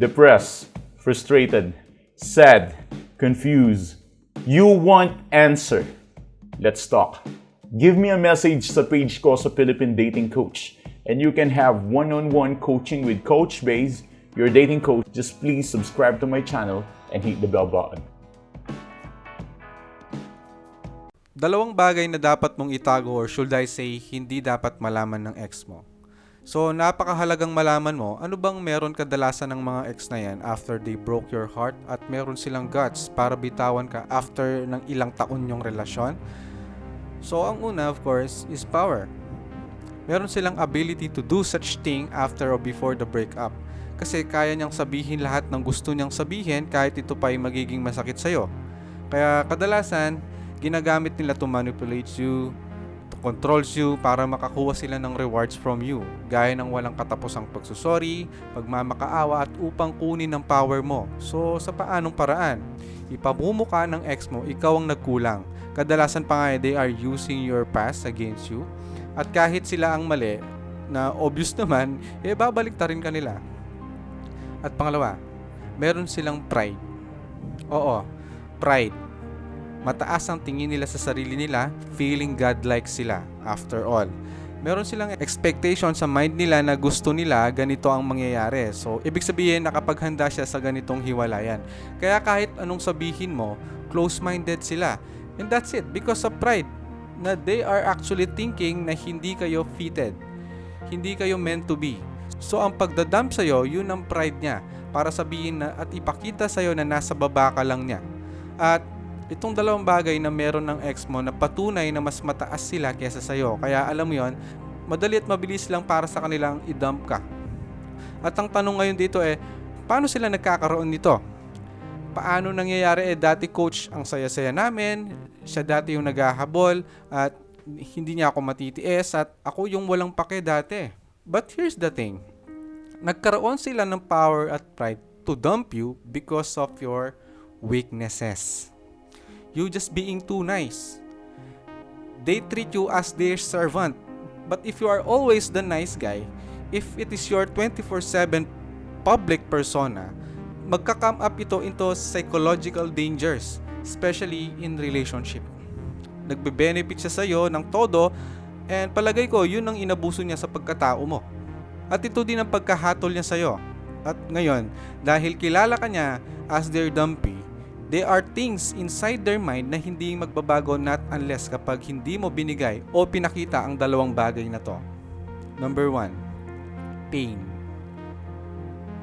depressed, frustrated, sad, confused. You want answer. Let's talk. Give me a message sa page ko sa Philippine Dating Coach and you can have one-on-one coaching with Coach Baze, your dating coach. Just please subscribe to my channel and hit the bell button. Dalawang bagay na dapat mong itago or should I say, hindi dapat malaman ng ex mo. So, napakahalagang malaman mo ano bang meron kadalasan ng mga ex na yan after they broke your heart at meron silang guts para bitawan ka after ng ilang taon yung relasyon. So, ang una of course is power. Meron silang ability to do such thing after or before the breakup. Kasi kaya niyang sabihin lahat ng gusto niyang sabihin kahit ito pa ay magiging masakit sa'yo. Kaya kadalasan, ginagamit nila to manipulate you, to controls you para makakuha sila ng rewards from you. Gaya ng walang katapusang pagsusori, pagmamakaawa at upang kunin ang power mo. So sa paanong paraan? Ipamumukha ng ex mo, ikaw ang nagkulang. Kadalasan pa nga they are using your past against you. At kahit sila ang mali, na obvious naman, babalik ta rin kanila. At pangalawa, meron silang pride. Oo, pride. Mataas ang tingin nila sa sarili nila, feeling godlike sila after all. Meron silang expectation sa mind nila na gusto nila ganito ang mangyayari. So, ibig sabihin nakapaghanda siya sa ganitong hiwalayan. Kaya kahit anong sabihin mo, close-minded sila. And that's it, because of pride. Na they are actually thinking na hindi kayo fitted. Hindi kayo meant to be. So, ang pagdadump sa'yo, yun ang pride niya. Para sabihin na at ipakita sa'yo na nasa baba ka lang niya. At itong dalawang bagay na meron ng ex mo na patunay na mas mataas sila kaysa sa'yo. Kaya alam mo yon, madali at mabilis lang para sa kanilang i-dump ka. At ang tanong ngayon dito paano sila nagkakaroon nito? Paano nangyayari? Dati coach, ang saya-saya namin, siya dati yung naghahabol at hindi niya ako matitiis at ako yung walang pake dati. But here's the thing, nagkaroon sila ng power at pride to dump you because of your weaknesses. You just being too nice. They treat you as their servant. But if you are always the nice guy, if it is your 24/7 public persona, magka-come up ito into psychological dangers, especially in relationship. Nagbe-benefit siya sa'yo ng todo and palagay ko yun ang inabuso niya sa pagkatao mo. At ito din ang pagkahatol niya sa'yo. At ngayon, dahil kilala ka niya as their dumpy, there are things inside their mind na hindi magbabago not unless kapag hindi mo binigay o pinakita ang dalawang bagay na to. Number 1, pain.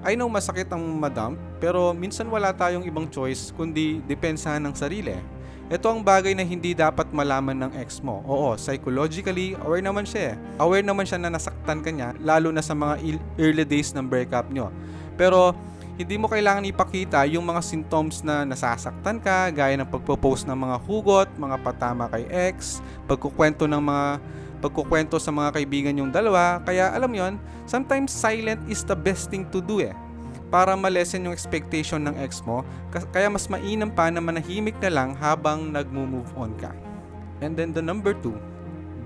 I know masakit ang madump, pero minsan wala tayong ibang choice kundi depensahan ng sarili. Ito ang bagay na hindi dapat malaman ng ex mo. Oo, psychologically, aware naman siya. Aware naman siya na nasaktan ka niya, lalo na sa mga early days ng breakup nyo. Pero hindi mo kailangan ipakita yung mga symptoms na nasasaktan ka, gaya ng pagpo-post ng mga hugot, mga patama kay ex, pagkukwento sa mga kaibigan yung dalawa. Kaya alam yon, sometimes silent is the best thing to do para malesen yung expectation ng ex mo. Kaya mas mainam pa na manahimik na lang habang nagmo-move on ka. And then the number 2,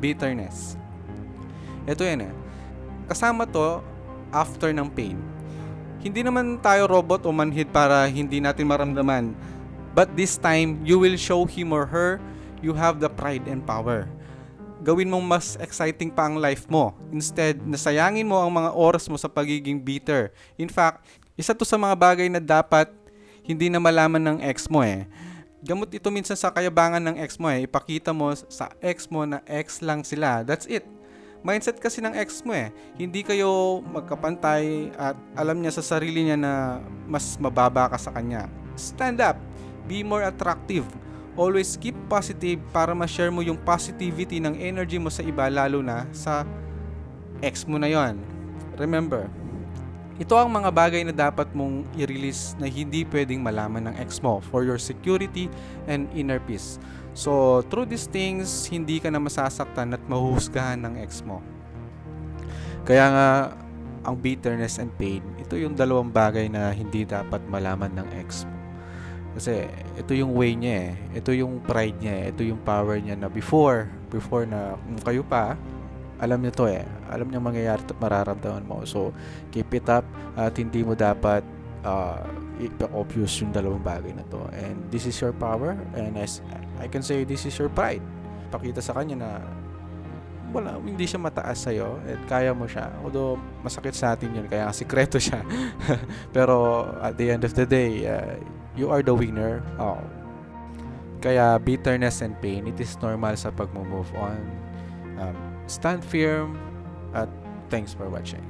bitterness. Ito yan kasama to after ng pain. Hindi naman tayo robot o manhid para hindi natin maramdaman. But this time, you will show him or her you have the pride and power. Gawin mong mas exciting pa ang life mo. Instead, nasayangin mo ang mga oras mo sa pagiging bitter. In fact, isa to sa mga bagay na dapat hindi na malaman ng ex mo Gamot ito minsan sa kayabangan ng ex mo Ipakita mo sa ex mo na ex lang sila. That's it. Mindset kasi ng ex mo Hindi kayo magkapantay at alam niya sa sarili niya na mas mababa ka sa kanya. Stand up. Be more attractive. Always keep positive para ma-share mo yung positivity ng energy mo sa iba, lalo na sa ex mo na yon. Remember, ito ang mga bagay na dapat mong i-release na hindi pwedeng malaman ng ex mo for your security and inner peace. So, through these things, hindi ka na masasaktan at mahuhusgahan ng ex mo. Kaya nga, ang bitterness and pain, ito yung dalawang bagay na hindi dapat malaman ng ex mo. Kasi ito yung way niya ito yung pride niya ito yung power niya na before na kayo pa, alam niya to alam niya mangyayari at mararamdaman mo. So keep it up at hindi mo dapat obvious yung dalawang bagay na to. And this is your power, and as I can say, this is your pride. Pakita sa kanya na hindi siya mataas sa'yo at kaya mo siya. Although masakit sa atin yun, kaya sikreto siya. Pero at the end of the day, you are the winner. Kaya bitterness and pain, it is normal sa pag-move on. Stand firm, at thanks for watching.